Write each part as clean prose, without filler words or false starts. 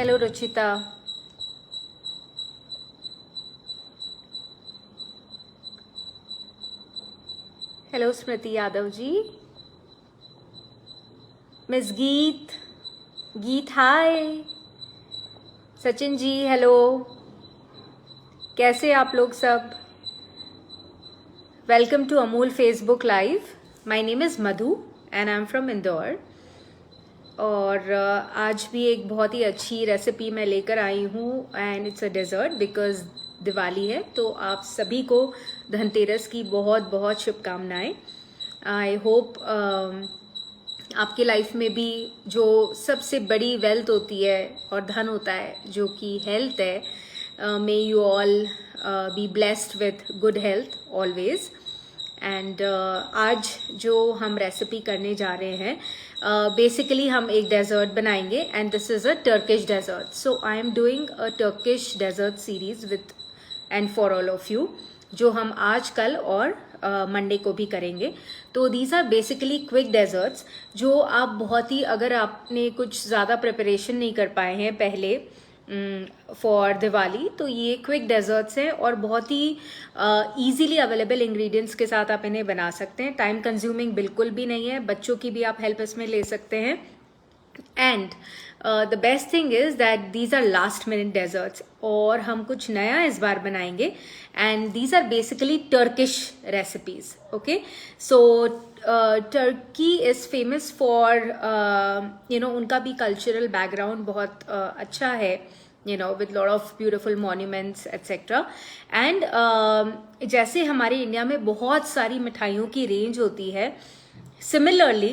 Hello Ruchita. Hello स्मृति Yadav ji. Miss गीत, गीत हाय। Sachin ji hello. कैसे आप लोग सब? Welcome to Amul Facebook live. My name is Madhu and I am from Indore. और आज भी एक बहुत ही अच्छी रेसिपी मैं लेकर आई हूँ and it's a dessert because Diwali है। तो आप सभी को धनतेरस की बहुत बहुत शुभकामनाएं। आई होप आपकी लाइफ में भी जो सबसे बड़ी वेल्थ होती है और धन होता है जो कि हेल्थ है, may you all be blessed with good health always. And आज जो हम रेसिपी करने जा रहे हैं, बेसिकली हम एक डेजर्ट बनाएंगे and this is a Turkish dessert. So I am doing a Turkish dessert series with and for all of you, जो हम आज कल और मंडे को भी करेंगे। तो these are basically quick desserts जो आप बहुत ही, अगर आपने कुछ ज़्यादा प्रिपरेशन नहीं कर पाए हैं पहले फॉर दिवाली, तो ये क्विक डेजर्ट्स हैं और बहुत ही इजीली अवेलेबल इंग्रेडिएंट्स के साथ आप इन्हें बना सकते हैं। टाइम कंज्यूमिंग बिल्कुल भी नहीं है, बच्चों की भी आप हेल्प इसमें ले सकते हैं। And the best thing is that these are last minute desserts और हम कुछ नया इस बार बनाएंगे and these are basically Turkish recipes. Okay, so Turkey is famous for उनका भी कल्चरल बैकग्राउंड बहुत अच्छा है, with lot of beautiful monuments etc. And जैसे हमारे इंडिया में बहुत सारी मिठाइयों की रेंज होती है, similarly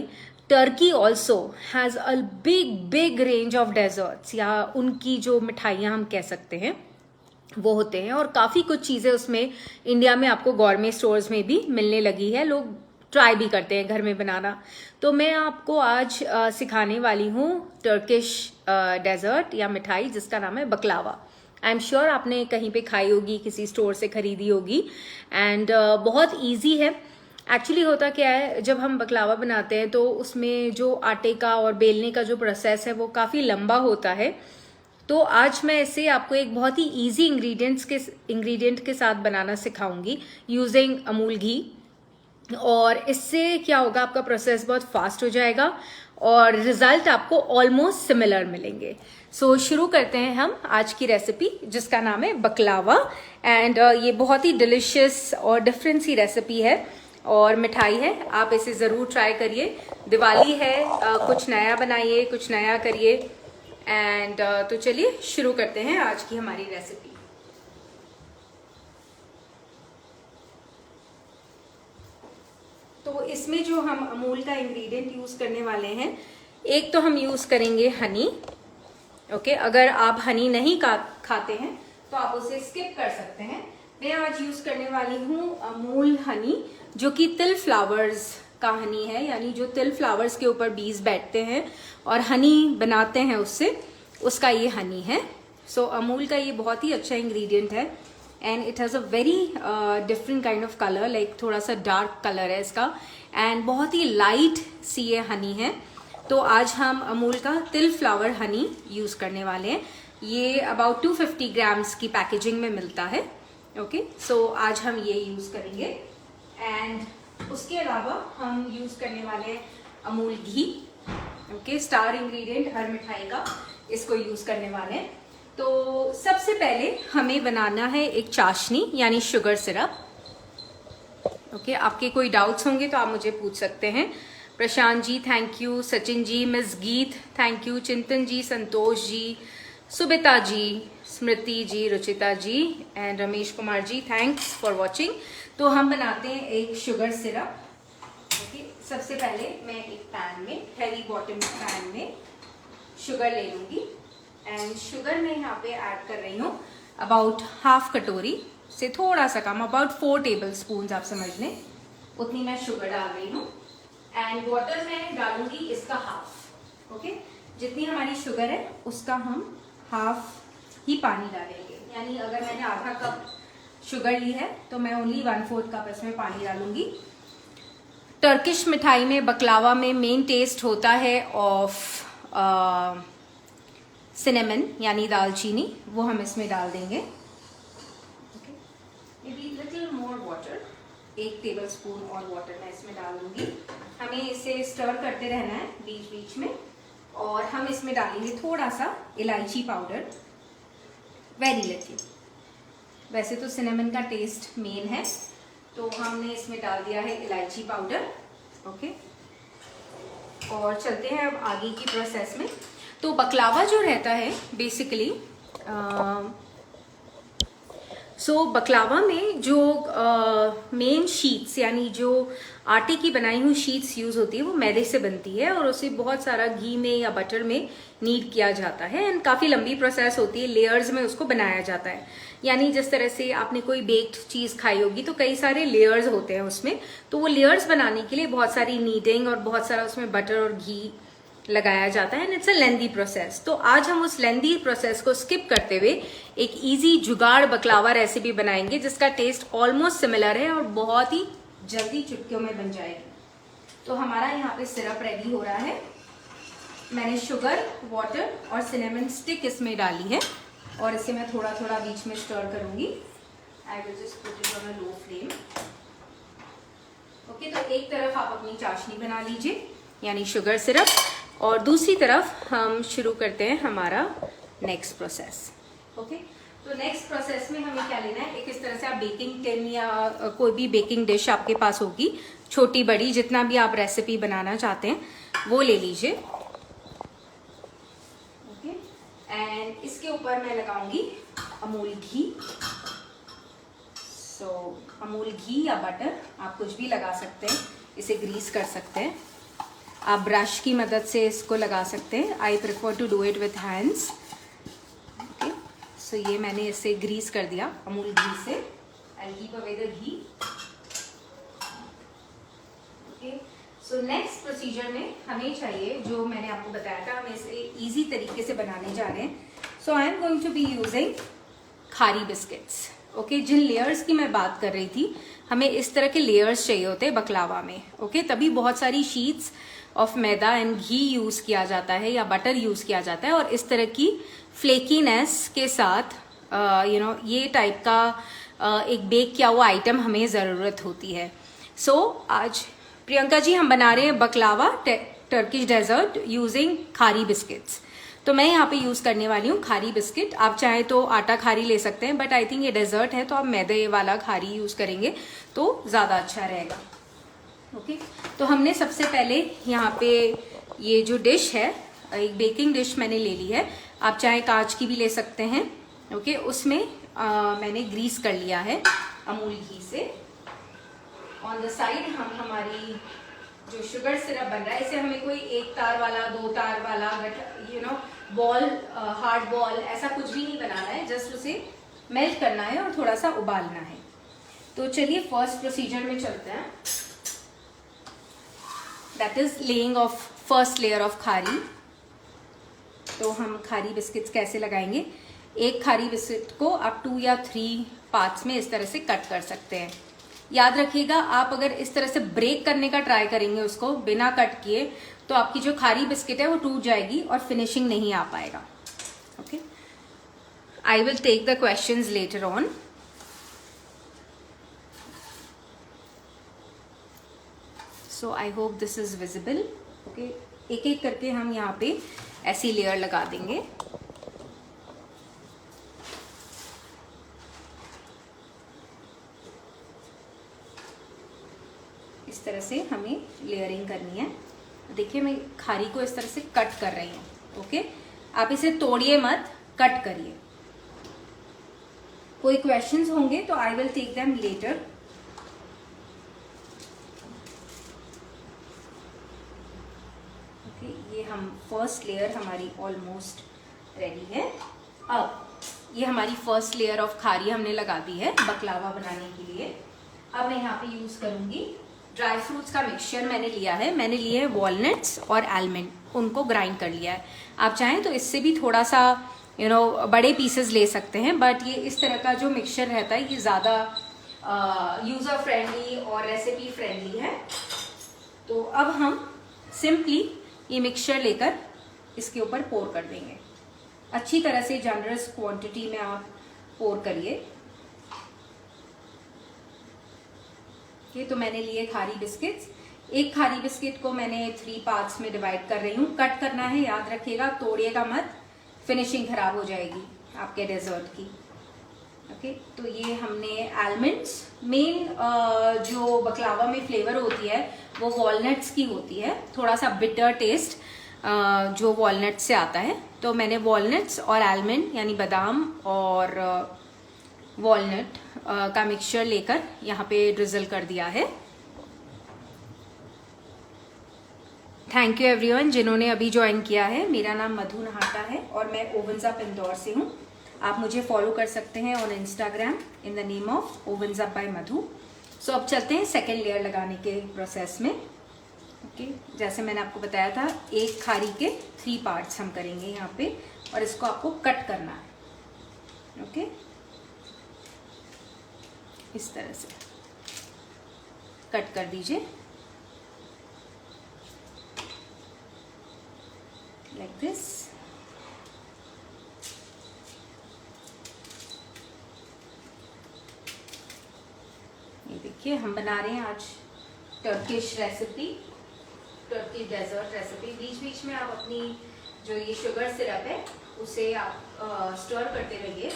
Turkey also has a big range of desserts, या उनकी जो मिठाइयाँ हम कह सकते हैं वो होते हैं। और काफ़ी कुछ चीज़ें उसमें इंडिया में आपको गॉर्मे स्टोर्स में भी मिलने लगी है, लोग ट्राई भी करते हैं घर में बनाना। तो मैं आपको आज सिखाने वाली हूँ टर्किश डेजर्ट या मिठाई जिसका नाम है बकलावा। आई एम श्योर आपने कहीं पे खाई होगी, किसी स्टोर से खरीदी होगी एंड बहुत ईजी है। एक्चुअली होता क्या है, जब हम बकलावा बनाते हैं तो उसमें जो आटे का और बेलने का जो प्रोसेस है वो काफ़ी लंबा होता है। तो आज मैं इसे आपको एक बहुत ही इजी इंग्रेडिएंट के साथ बनाना सिखाऊंगी यूजिंग अमूल घी। और इससे क्या होगा, आपका प्रोसेस बहुत फास्ट हो जाएगा और रिजल्ट आपको ऑलमोस्ट सिमिलर मिलेंगे। सो शुरू करते हैं हम आज की रेसिपी जिसका नाम है बकलावा। एंड ये बहुत ही डिलिशियस और डिफरेंट सी रेसिपी है और मिठाई है, आप इसे ज़रूर ट्राई करिए। दिवाली है, कुछ नया बनाइए, कुछ नया करिए। एंड तो चलिए शुरू करते हैं आज की हमारी रेसिपी। तो इसमें जो हम अमूल का इंग्रेडिएंट यूज़ करने वाले हैं, एक तो हम यूज़ करेंगे हनी। ओके, अगर आप हनी नहीं खाते हैं तो आप उसे स्किप कर सकते हैं। मैं आज यूज़ करने वाली हूँ अमूल हनी, जो कि तिल फ्लावर्स का हनी है, यानी जो तिल फ्लावर्स के ऊपर बीज बैठते हैं और हनी बनाते हैं उसका ये हनी है। सो अमूल का ये बहुत ही अच्छा इंग्रेडिएंट है and it has a very different kind of colour, like थोड़ा सा डार्क कलर है इसका एंड बहुत ही लाइट सी ये हनी है। तो आज हम अमूल का तिल फ्लावर हनी यूज़ करने वाले हैं। ये अबाउट 250 ग्राम्स की पैकेजिंग में मिलता है। ओके, सो आज हम ये यूज़ करेंगे। एंड उसके अलावा हम यूज़ करने वाले हैं अमूल घी। ओके, स्टार इंग्रेडिएंट हर मिठाई का, इसको यूज़ करने वाले हैं। तो सबसे पहले हमें बनाना है एक चाशनी यानी शुगर सिरप। ओके, आपके कोई डाउट्स होंगे तो आप मुझे पूछ सकते हैं। Prashant ji thank you, Sachin ji, miss Geet thank you, Chintan ji, Santosh ji, Subita ji, Smriti ji, Ruchita ji and Ramesh Kumar ji, thanks for watching. तो हम बनाते हैं एक शुगर सिरप। ओके, सबसे पहले मैं एक पैन में, हैवी बॉटम पैन में शुगर ले लूँगी एंड शुगर में यहाँ पे ऐड कर रही हूँ अबाउट हाफ कटोरी से थोड़ा सा कम, अबाउट 4 टेबल स्पून आप समझ लें, उतनी मैं शुगर डाल रही हूँ। एंड वाटर मैं डालूंगी इसका हाफ। ओके, जितनी हमारी शुगर है उसका हम हाफ ही पानी डालेंगे, यानी अगर मैंने आधा कप शुगर ली है तो मैं ओनली 1/4 कप इसमें पानी डालूंगी। टर्किश मिठाई में, बकलावा में मेन टेस्ट होता है ऑफ सिनेमन यानी दालचीनी, वो हम इसमें डाल देंगे। Maybe little more water, 1 tablespoon और वाटर मैं इसमें डाल दूंगी। हमें इसे स्टर करते रहना है बीच बीच में। और हम इसमें डालेंगे थोड़ा सा इलायची पाउडर, वेरी लिटिल। वैसे तो सिनेमन का टेस्ट मेन है, तो हमने इसमें डाल दिया है इलायची पाउडर। ओके, और चलते हैं अब आगे की प्रोसेस में। तो बकलावा जो रहता है बेसिकली, बकलावा में जो मेन शीट्स यानी जो आटे की बनाई हुई शीट्स यूज होती है वो मैदे से बनती है, और उसे बहुत सारा घी में या बटर में नीड किया जाता है, एंड काफ़ी लंबी प्रोसेस होती है, लेयर्स में उसको बनाया जाता है। यानी जिस तरह से आपने कोई बेक्ड चीज़ खाई होगी तो कई सारे लेयर्स होते हैं उसमें, तो वो लेयर्स बनाने के लिए बहुत सारी नीडिंग और बहुत सारा उसमें बटर और घी लगाया जाता है, and it's a lengthy process. तो आज हम उस लेंदी प्रोसेस को स्किप करते हुए एक इजी जुगाड़ बकलावा रेसिपी बनाएंगे जिसका टेस्ट ऑलमोस्ट सिमिलर है और बहुत ही जल्दी चुटकियों में बन जाएगी। तो हमारा यहाँ पे सिरप रेडी हो रहा है। मैंने शुगर, वाटर और सिनेमन स्टिक इसमें डाली है, और इसे मैं थोड़ा थोड़ा बीच में स्टर करूंगी। I will just put it on a low flame. Okay, तो एक तरफ आप अपनी चाशनी बना लीजिए यानी शुगर सिरप, और दूसरी तरफ हम शुरू करते हैं हमारा नेक्स्ट प्रोसेस। ओके, तो नेक्स्ट प्रोसेस में हमें क्या लेना है, एक इस तरह से आप बेकिंग टिन या कोई भी बेकिंग डिश आपके पास होगी, छोटी बड़ी जितना भी आप रेसिपी बनाना चाहते हैं वो ले लीजिए। ओके, एंड इसके ऊपर मैं लगाऊंगी अमूल घी। अमूल घी या बटर आप कुछ भी लगा सकते हैं, इसे ग्रीस कर सकते हैं। आप ब्रश की मदद से इसको लगा सकते हैं। I prefer to do it with hands. Okay, so ये मैंने इसे ग्रीस कर दिया अमूल घी से, and keep away the ghee. Okay, so next procedure में हमें चाहिए, जो मैंने आपको बताया था, हम इसे इजी तरीके से बनाने जा रहे हैं। So I am going to be using khari biscuits. Okay, जिन लेयर्स की मैं बात कर रही थी, हमें इस तरह के लेयर्स चाहिए होते हैं बकलावा में। ओके, तभी बहुत सारी sheets of maida and ghee use किया जाता है या बटर यूज किया जाता है, और इस तरह की फ्लेकीनेस के साथ ये टाइप का एक बेक किया हुआ आइटम हमें ज़रूरत होती है। सो आज प्रियंका जी हम बना रहे हैं बकलावा Turkish desert using khari biscuits. तो मैं यहाँ पे यूज करने वाली हूँ खारी बिस्किट। आप चाहे तो आटा खारी ले सकते हैं, बट आई थिंक ये डेजर्ट है तो आप मैदे वाला खारी यूज करेंगे तो ज़्यादा अच्छा रहेगा। ओके, तो हमने सबसे पहले यहाँ पे ये जो डिश है, एक बेकिंग डिश मैंने ले ली है, आप चाहे कांच की भी ले सकते हैं। ओके, उसमें मैंने ग्रीस कर लिया है अमूल घी से। ऑन द साइड हम हमारी जो शुगर सिरप बन रहा है, इसे हमें कोई 1 तार वाला, 2 तार वाला, बॉल, हार्ड बॉल ऐसा कुछ भी नहीं बनाना है, जस्ट उसे मेल्ट करना है और थोड़ा सा उबालना है। तो चलिए फर्स्ट प्रोसीजर में चलते हैं, that is laying of first layer of khari. तो हम खारी बिस्किट्स कैसे लगाएंगे, एक खारी बिस्किट को आप 2 या 3 पार्ट्स में इस तरह से कट कर सकते हैं। याद रखिएगा, आप अगर इस तरह से ब्रेक करने का ट्राई करेंगे उसको बिना कट किए, तो आपकी जो खारी बिस्किट है वो टूट जाएगी और फिनिशिंग नहीं आ पाएगा। Okay, I will take the questions later on. So I hope this is visible. Okay, एक एक करके हम यहाँ पे ऐसी लेयर लगा देंगे। इस तरह से हमें लेयरिंग करनी है। देखिए मैं खारी को इस तरह से कट कर रही हूँ। ओके, आप इसे तोड़िए मत, कट करिए। कोई क्वेश्चंस होंगे तो I will take them later. Okay, ये हम फर्स्ट लेयर हमारी ऑलमोस्ट रेडी है। अब ये हमारी फर्स्ट लेयर ऑफ खारी हमने लगा दी है बकलावा बनाने के लिए। अब मैं यहाँ पे यूज करूंगी ड्राई फ्रूट्स का मिक्सचर। मैंने लिया है, मैंने लिए हैं वॉलनट्स और आलमंड, उनको ग्राइंड कर लिया है। आप चाहें तो इससे भी थोड़ा सा बड़े पीसेस ले सकते हैं, बट ये इस तरह का जो मिक्सचर रहता है ये ज़्यादा यूज़र फ्रेंडली और रेसिपी फ्रेंडली है। तो अब हम सिंपली ये मिक्सचर लेकर इसके ऊपर पोर कर देंगे। अच्छी तरह से जनरस क्वांटिटी में आप पोर करिए। तो मैंने लिए खारी बिस्किट्स। एक खारी बिस्किट को मैंने 3 पार्ट्स में डिवाइड कर रही हूँ। कट करना है, याद रखिएगा, तोड़िएगा मत, फिनिशिंग खराब हो जाएगी आपके डेजर्ट की। ओके, तो ये हमने आलमंड्स, मेन जो बकलावा में फ्लेवर होती है वो वॉलनट्स की होती है, थोड़ा सा बिटर टेस्ट जो वॉलनट से आता है। तो मैंने वॉलनट्स और आलमंड यानी बादाम और वॉलनट का मिक्सचर लेकर यहाँ पे ड्रिजल कर दिया है। थैंक यू एवरीवन जिन्होंने अभी ज्वाइन किया है। मेरा नाम मधु नहाटा है और मैं ओवन्स अप इंदौर से हूँ। आप मुझे फॉलो कर सकते हैं on Instagram in the name of ovens up by Madhu. So अब चलते हैं सेकेंड लेयर लगाने के प्रोसेस में। ओके, जैसे मैंने आपको बताया था, एक खारी के 3 पार्ट्स हम करेंगे यहाँ पे, और इसको आपको कट करना है। ओके, इस तरह से कट कर दीजिए, लाइक दिस। ये देखिए, हम बना रहे हैं आज Turkish recipe, Turkish dessert recipe. बीच बीच में आप अपनी जो ये शुगर सिरप है उसे आप स्टर करते रहिए।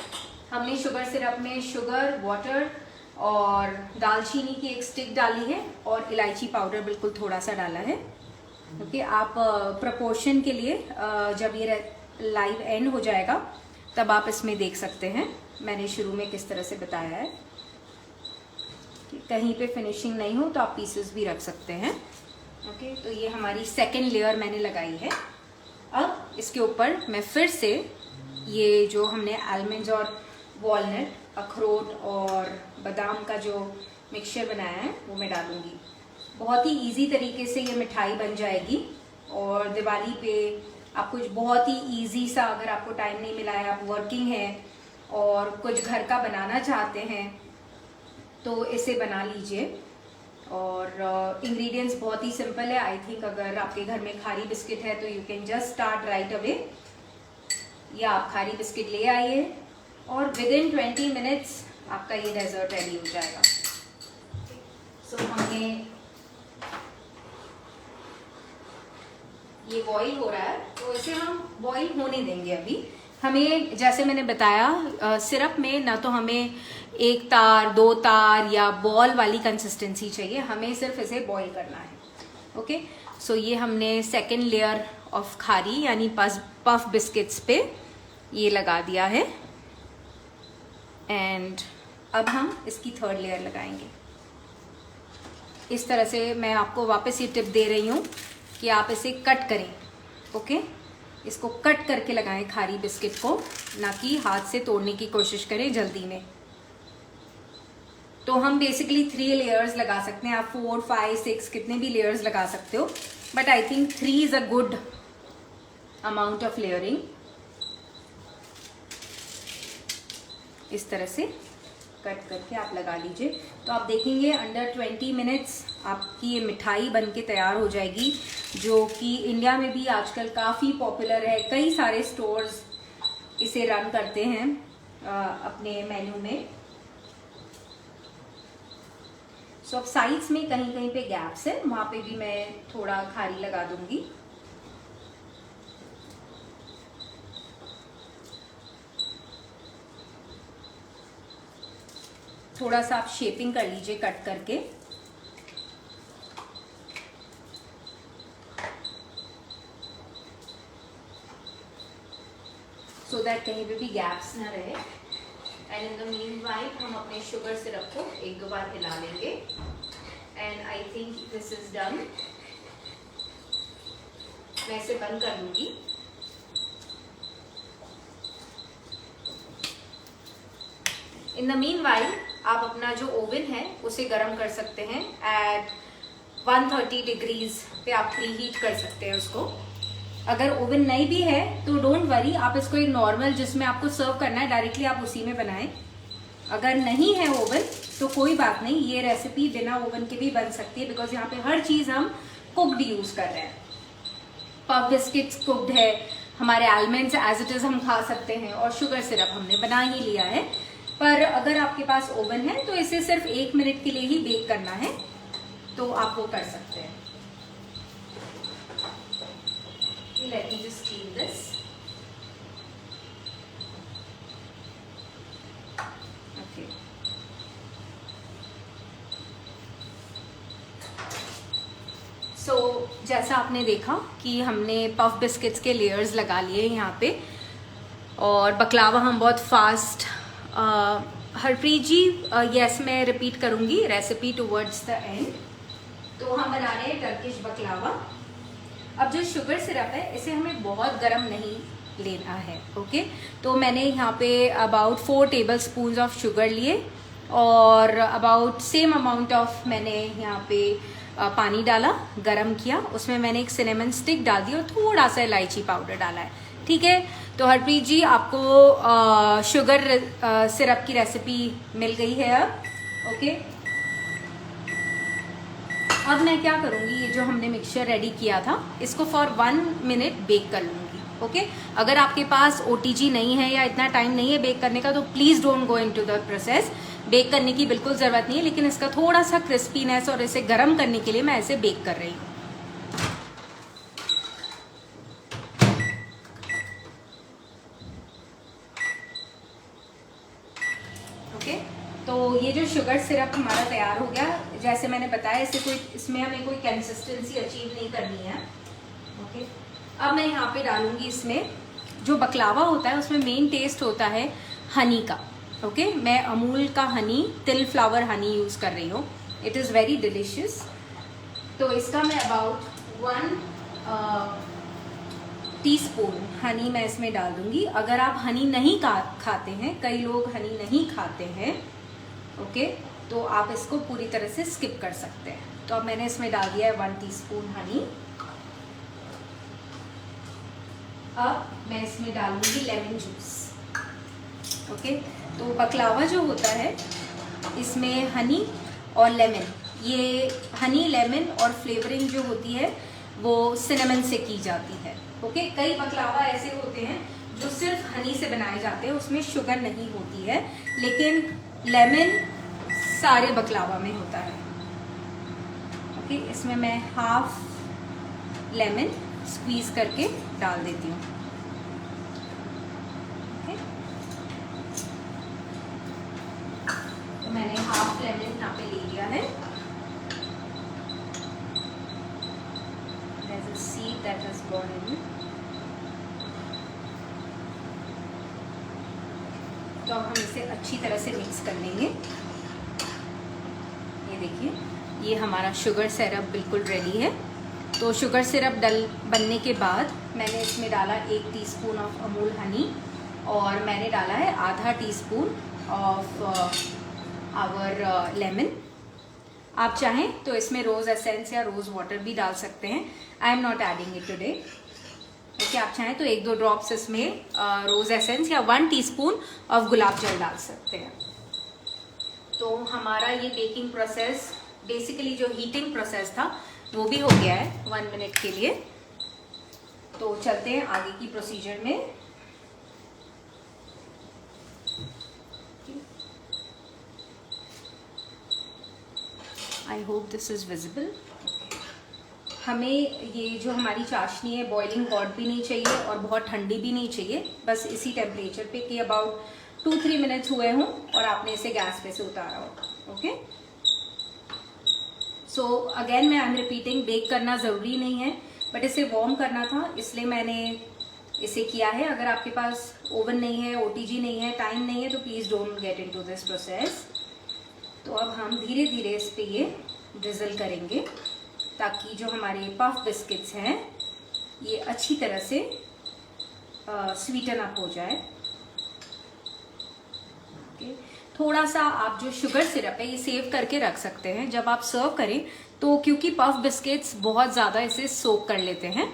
हमने शुगर सिरप में शुगर, वाटर और दालचीनी की एक स्टिक डाली है और इलायची पाउडर बिल्कुल थोड़ा सा डाला है। ओके, आप प्रपोर्शन के लिए जब ये लाइव एंड हो जाएगा तब आप इसमें देख सकते हैं मैंने शुरू में किस तरह से बताया है। कहीं पे फिनिशिंग नहीं हो तो आप पीसेस भी रख सकते हैं। ओके, तो ये हमारी सेकेंड लेयर मैंने लगाई है। अब इसके ऊपर मैं फिर से ये जो हमने आलमंड्स और वॉलनट, अखरोट और बादाम का जो मिक्सचर बनाया है वो मैं डालूंगी। बहुत ही इजी तरीके से ये मिठाई बन जाएगी और दिवाली पे आप कुछ बहुत ही इजी सा, अगर आपको टाइम नहीं मिला है, आप वर्किंग हैं और कुछ घर का बनाना चाहते हैं तो इसे बना लीजिए। और इंग्रेडिएंट्स बहुत ही सिंपल है। आई थिंक अगर आपके घर में खारी बिस्किट है तो you can just start right away, या आप खारी बिस्किट ले आइए और विद इन 20 मिनट्स आपका ये डेजर्ट रेडी हो जाएगा। सो हमने ये बॉईल हो रहा है तो इसे हम बॉईल होने देंगे। अभी हमें, जैसे मैंने बताया, सिरप में ना तो हमें 1 तार 2 तार या बॉल वाली कंसिस्टेंसी चाहिए, हमें सिर्फ इसे बॉईल करना है। ओके, सो ये हमने सेकेंड लेयर ऑफ खारी यानी पफ बिस्किट्स पे ये लगा दिया है। एंड अब हम इसकी थर्ड लेयर लगाएंगे। इस तरह से मैं आपको वापस ये टिप दे रही हूँ कि आप इसे कट करें। ओके, इसको कट करके लगाएं खारी बिस्किट को, ना कि हाथ से तोड़ने की कोशिश करें जल्दी में। तो हम बेसिकली 3 लेयर्स लगा सकते हैं। आप 4, 5, 6 कितने भी लेयर्स लगा सकते हो, but I think 3 is a good amount of layering. इस तरह से कट करके आप लगा लीजिए तो आप देखेंगे अंडर 20 मिनट्स आपकी ये मिठाई बनके तैयार हो जाएगी, जो कि इंडिया में भी आजकल काफ़ी पॉपुलर है। कई सारे स्टोर्स इसे रन करते हैं अपने मेन्यू में। सो अब साइड्स में कहीं कहीं पे गैप्स है, वहाँ पे भी मैं थोड़ा खारी लगा दूंगी। थोड़ा सा आप शेपिंग कर लीजिए कट करके। सो दैट कहीं पे भी गैप्स ना रहे। एंड इन द मीनवाइल हम अपने शुगर सिरप को 1-2 बार हिला लेंगे। And I think this is done. मैं इसे बंद कर दूंगी। इन द मीनवाइल आप अपना जो ओवन है उसे गर्म कर सकते हैं। एट 130 डिग्रीज पे आप प्री हीट कर सकते हैं उसको। अगर ओवन नहीं भी है तो डोंट वरी, आप इसको एक नॉर्मल जिसमें आपको सर्व करना है डायरेक्टली आप उसी में बनाएं। अगर नहीं है ओवन तो कोई बात नहीं, ये रेसिपी बिना ओवन के भी बन सकती है, बिकॉज यहाँ पे हर चीज़ हम कुक्ड यूज़ कर रहे हैं। पफ बिस्किट्स कुक्ड है, हमारे आलमंड्स एज इट इज हम खा सकते हैं, और शुगर सिरप हमने बना ही लिया है। पर अगर आपके पास ओवन है तो इसे सिर्फ 1 मिनट के लिए ही बेक करना है, तो आप वो कर सकते हैं। Let me just clean this. Okay, so जैसा आपने देखा कि हमने पफ बिस्किट्स के लेयर्स लगा लिए यहाँ पे, और बकलावा हम बहुत फास्ट। हरप्रीत जी, यस मैं रिपीट करूँगी रेसिपी टुवर्ड्स द एंड। तो हम बना रहे हैं टर्किश बकलावा। अब जो शुगर सिरप है इसे हमें बहुत गर्म नहीं लेना है, ओके। तो मैंने यहाँ पे about 4 table spoon of sugar लिए, और अबाउट सेम अमाउंट ऑफ मैंने यहाँ पे पानी डाला, गरम किया, उसमें मैंने एक सिनेमन स्टिक डाल दी और थोड़ा सा इलायची पाउडर डाला है, ठीक है। तो हरप्रीत जी, आपको शुगर सिरप की रेसिपी मिल गई है अब, ओके। अब मैं क्या करूँगी, ये जो हमने मिक्सचर रेडी किया था इसको फॉर 1 मिनट बेक कर लूँगी, ओके। अगर आपके पास OTG नहीं है या इतना टाइम नहीं है बेक करने का तो please don't go into the process. Bake करने की बिल्कुल ज़रूरत नहीं है, लेकिन इसका थोड़ा सा क्रिस्पीनेस और इसे गर्म करने के लिए मैं इसे बेक कर रही हूँ। ओके, तो ये जो शुगर सिरप हमारा तैयार हो गया, जैसे मैंने बताया इसमें हमें कोई कंसिस्टेंसी अचीव नहीं करनी है, ओके। अब मैं यहाँ पे डालूंगी, इसमें जो बकलावा होता है उसमें मेन टेस्ट होता है हनी का, ओके। मैं अमूल का हनी, तिल फ्लावर हनी यूज़ कर रही हूँ, इट इज़ वेरी डिलिशियस। तो इसका मैं अबाउट 1 टीस्पून हनी मैं इसमें डाल दूंगी। अगर आप हनी नहीं खाते हैं, कई लोग हनी नहीं खाते हैं, ओके, तो आप इसको पूरी तरह से स्किप कर सकते हैं। तो अब मैंने इसमें डाल दिया है 1 टीस्पून हनी। अब मैं इसमें डालूंगी लेमन जूस, ओके। तो बकलावा जो होता है इसमें हनी और लेमन, ये हनी लेमन और फ्लेवरिंग जो होती है वो सिनेमन से की जाती है, ओके। कई बकलावा ऐसे होते हैं जो सिर्फ हनी से बनाए जाते हैं, उसमें शुगर नहीं होती है, लेकिन लेमन सारे बकलावा में होता है, ओके। इसमें मैं हाफ लेमन स्क्वीज करके डाल देती हूँ, ओके। तो मैंने हाफ लेमन यहाँ पे ले लिया है। There's a seed that has gone in. तो अब हम इसे अच्छी तरह से मिक्स कर लेंगे। ये देखिए, ये हमारा शुगर सिरप बिल्कुल रेडी है। तो शुगर सिरप बनने के बाद मैंने इसमें डाला 1 टीस्पून ऑफ अमूल हनी, और मैंने डाला है आधा टीस्पून ऑफ आवर लेमन। आप चाहें तो इसमें रोज़ एसेंस या रोज़ वाटर भी डाल सकते हैं। I am not adding it today, okay. आप चाहें तो 1-2 ड्रॉप्स इसमें रोज़ एसेंस या 1 टीस्पून ऑफ गुलाब जल डाल सकते हैं। तो हमारा ये बेकिंग प्रोसेस, बेसिकली जो हीटिंग प्रोसेस था वो भी हो गया है 1 मिनट के लिए। तो चलते हैं आगे की प्रोसीजर में। आई होप दिस इज़ विजिबल। हमें ये जो हमारी चाशनी है बॉइलिंग हॉट भी नहीं चाहिए और बहुत ठंडी भी नहीं चाहिए, बस इसी टेम्परेचर पे कि अबाउट 2-3 मिनट्स हुए हों और आपने इसे गैस पे से उतारा हो, ओके। सो अगेन मैं आई एम रिपीटिंग, बेक करना ज़रूरी नहीं है, बट इसे वार्म करना था इसलिए मैंने इसे किया है। अगर आपके पास ओवन नहीं है, OTG नहीं है, टाइम नहीं है, तो please don't get into this process. तो अब हम धीरे धीरे इस पे ये ड्रिजल करेंगे ताकि जो हमारे पफ बिस्किट्स हैं ये अच्छी तरह से स्वीटन अप हो जाए, ओके। थोड़ा सा आप जो शुगर सिरप है ये सेव करके रख सकते हैं जब आप सर्व करें, तो क्योंकि पफ बिस्किट्स बहुत ज़्यादा इसे सोक कर लेते हैं,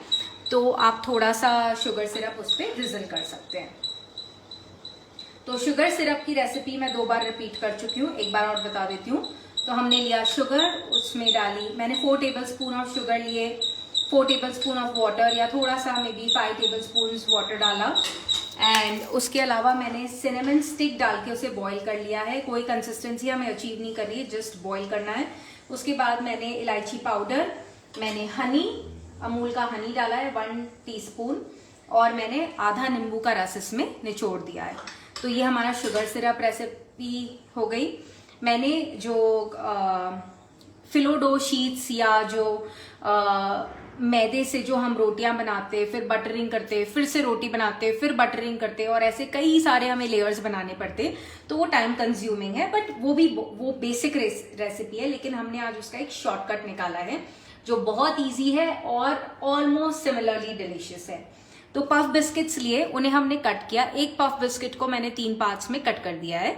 तो आप थोड़ा सा शुगर सिरप उस पर ड्रिजल कर सकते हैं। तो शुगर सिरप की रेसिपी मैं 2 बार रिपीट कर चुकी हूँ, एक बार और बता देती हूँ। तो हमने लिया शुगर, उसमें डाली मैंने 4 टेबल स्पून ऑफ शुगर लिए, 4 टेबलस्पून ऑफ वाटर या थोड़ा सा मे बी 5 टेबलस्पून वाटर डाला। एंड उसके अलावा मैंने सिनेमन स्टिक डाल के उसे बॉईल कर लिया है। कोई कंसिस्टेंसी हमें अचीव नहीं करनी है, जस्ट बॉईल करना है। उसके बाद मैंने इलायची पाउडर, मैंने हनी, अमूल का हनी डाला है 1 टीस्पून, और मैंने आधा नींबू का रस इसमें निचोड़ दिया है। तो ये हमारा शुगर सिरप रेसिपी हो गई। मैंने जो फिलो डो शीट्स या जो मैदे से जो हम रोटियां बनाते, फिर बटरिंग करते, फिर से रोटी बनाते, फिर बटरिंग करते, और ऐसे कई सारे हमें लेयर्स बनाने पड़ते, तो वो टाइम कंज्यूमिंग है। बट वो बेसिक रेसिपी है, लेकिन हमने आज उसका एक शॉर्टकट निकाला है जो बहुत ईजी है और ऑलमोस्ट सिमिलरली डिलीशियस है। तो पफ बिस्किट्स लिए, उन्हें हमने कट किया। एक पफ बिस्किट को मैंने 3 पार्ट्स में कट कर दिया है,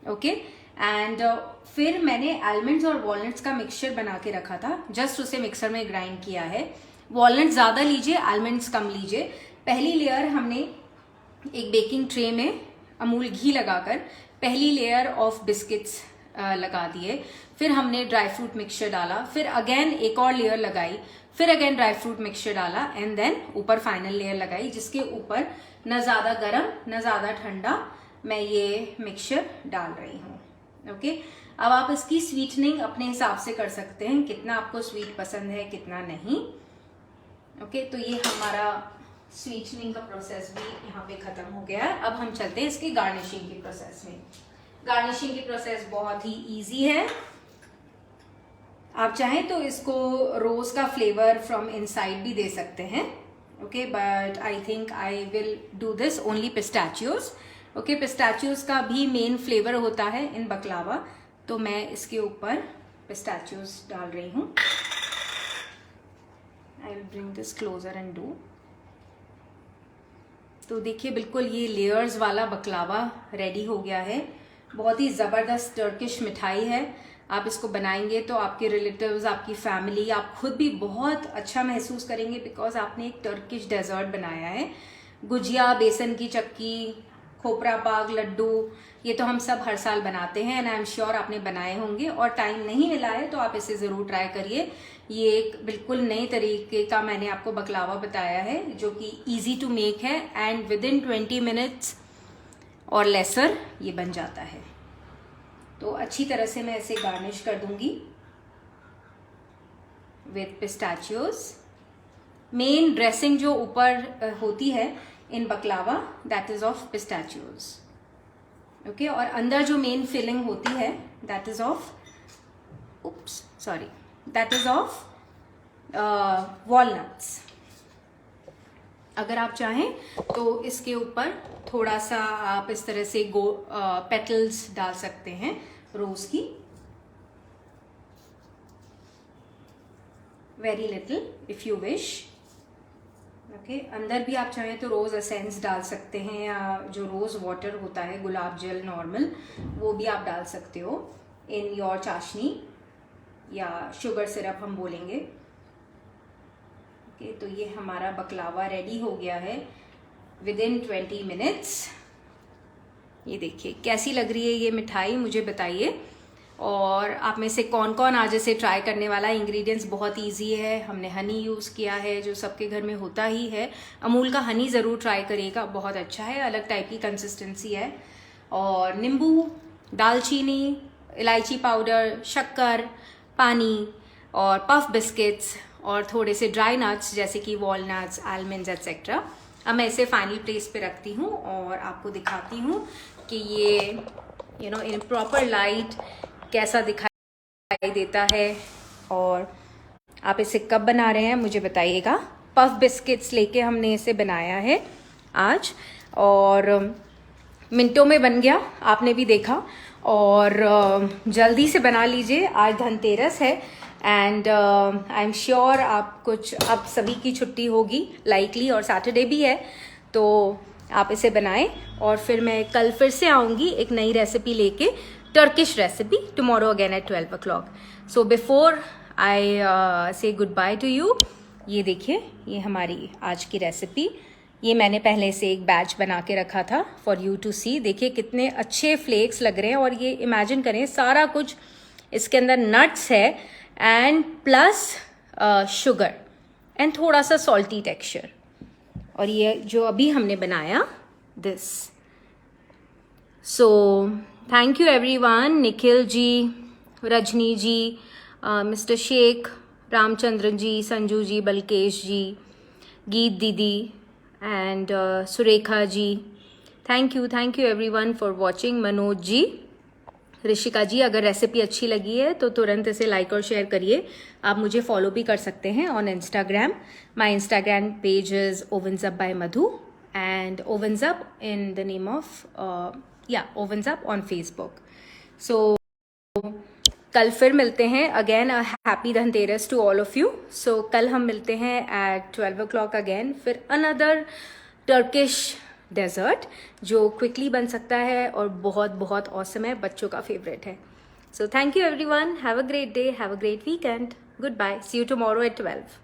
ओके। एंड फिर मैंने आलमंड्स और वॉलनट्स का मिक्सचर बना के रखा था, जस्ट उसे मिक्सर में ग्राइंड किया है। वॉलनट ज्यादा लीजिए, आलमंड्स कम लीजिए। पहली लेयर हमने एक बेकिंग ट्रे में अमूल घी लगाकर पहली लेयर ऑफ बिस्किट्स लगा दिए। फिर हमने ड्राई फ्रूट मिक्सचर डाला, फिर अगेन एक और लेयर लगाई, फिर अगेन ड्राई फ्रूट मिक्सचर डाला, एंड देन ऊपर फाइनल लेयर लगाई, जिसके ऊपर न ज्यादा गर्म न ज्यादा ठंडा मैं ये मिक्सचर डाल रही हूँ, ओके। अब आप इसकी स्वीटनिंग अपने हिसाब से कर सकते हैं, कितना आपको स्वीट पसंद है कितना नहीं, ओके। तो ये हमारा स्वीटनिंग का प्रोसेस भी यहाँ पे खत्म हो गया है। अब हम चलते हैं इसकी गार्निशिंग की प्रोसेस में। गार्निशिंग की प्रोसेस बहुत ही इजी है। आप चाहें तो इसको रोज का फ्लेवर फ्रॉम इनसाइड भी दे सकते हैं, okay, but I think I will do this only pistachios, okay. Pistachios का भी मेन फ्लेवर होता है इन बकलावा, तो मैं इसके ऊपर पिस्ताचियोज डाल रही हूँ। I will bring this closer and do. तो देखिए बिल्कुल ये लेयर्स वाला बकलावा रेडी हो गया है। बहुत ही ज़बरदस्त टर्किश मिठाई है। आप इसको बनाएंगे तो आपके रिलेटिव्स, आपकी फैमिली, आप खुद भी बहुत अच्छा महसूस करेंगे, बिकॉज आपने एक टर्किश डेजर्ट बनाया है। गुजिया, बेसन की चक्की, खोपरा पाक, लड्डू, ये तो हम सब हर साल बनाते हैं, एंड आई एम श्योर आपने बनाए होंगे, और टाइम नहीं मिला है तो आप इसे ज़रूर ट्राई करिए। ये एक बिल्कुल नए तरीके का मैंने आपको बकलावा बताया है, जो कि इजी टू मेक है, एंड विद इन 20 मिनट्स और लेसर ये बन जाता है। तो अच्छी तरह से मैं इसे गार्निश कर दूंगी विद पिस्ताचियोज। मेन ड्रेसिंग जो ऊपर होती है in baklava, that is of pistachios, okay. और अंदर जो मेन फिलिंग होती है दैट इज ऑफ वॉलनट्स। अगर आप चाहें तो इसके ऊपर थोड़ा सा आप इस तरह से पेटल्स डाल सकते हैं रोज की, very little if you wish, okay. अंदर भी आप चाहें तो रोज एसेंस डाल सकते हैं, या जो रोज वाटर होता है, गुलाब जल नॉर्मल, वो भी आप डाल सकते हो इन योर चाशनी, या शुगर सिरप हम बोलेंगे, ओके। तो ये हमारा बकलावा रेडी हो गया है विद इन 20 मिनट्स। ये देखिए कैसी लग रही है ये मिठाई, मुझे बताइए। और आप में से कौन कौन आज इसे ट्राई करने वाला है। इंग्रेडिएंट्स बहुत इजी है, हमने हनी यूज़ किया है जो सबके घर में होता ही है। अमूल का हनी ज़रूर ट्राई करिएगा, बहुत अच्छा है, अलग टाइप की कंसिस्टेंसी है। और नींबू, दालचीनी, इलायची पाउडर, शक्कर, पानी, और पफ बिस्किट्स, और थोड़े से ड्राई नट्स जैसे कि वॉलनट्स, आलमंड्स एट्सेट्रा। अब मैं इसे फाइनल प्लेस पे रखती हूँ और आपको दिखाती हूँ कि ये इन प्रॉपर लाइट कैसा दिखाई देता है। और आप इसे कब बना रहे हैं मुझे बताइएगा। पफ बिस्किट्स लेके हमने इसे बनाया है आज, और मिनटों में बन गया, आपने भी देखा। और जल्दी से बना लीजिए, आज धनतेरस है, एंड आई एम श्योर अब सभी की छुट्टी होगी लाइकली, और सैटरडे भी है, तो आप इसे बनाएं। और फिर मैं कल फिर से आऊँगी एक नई रेसिपी लेके, Turkish recipe, tomorrow again at 12 o'clock। So before I say good by two you, ये देखिए ये हमारी आज की रेसिपी, ये मैंने पहले से एक बैच बना के रखा था फॉर यू टू सी। देखिए कितने अच्छे फ्लेक्स लग रहे हैं, और ये इमेजिन करें सारा कुछ इसके अंदर नट्स है, एंड प्लस शुगर, एंड थोड़ा सा सॉल्टी टेक्सचर। और ये जो अभी हमने बनाया this. So thank you everyone, Nikhil ji, Rajni ji, mister Shaikh, Ramachandran ji, Sanju ji, Balkesh ji, Geet didi and Surekha ji. Thank you everyone for watching. Manoj ji, Rishika ji, अगर रेसिपी अच्छी लगी है तो तुरंत इसे लाइक और शेयर करिए। आप मुझे फॉलो भी कर सकते हैं on Instagram. My Instagram page is ovens up by Madhu and ovens up in the name of ovens up on Facebook. So कल फिर मिलते हैं again. Happy Dhanteras to all of you. So कल हम मिलते हैं एट 12 o'clock अगेन, फिर another Turkish dessert जो क्विकली बन सकता है और बहुत बहुत ऑसम है, बच्चों का फेवरेट है। So thank you everyone, have a great day, have a great weekend, goodbye, see you tomorrow at 12।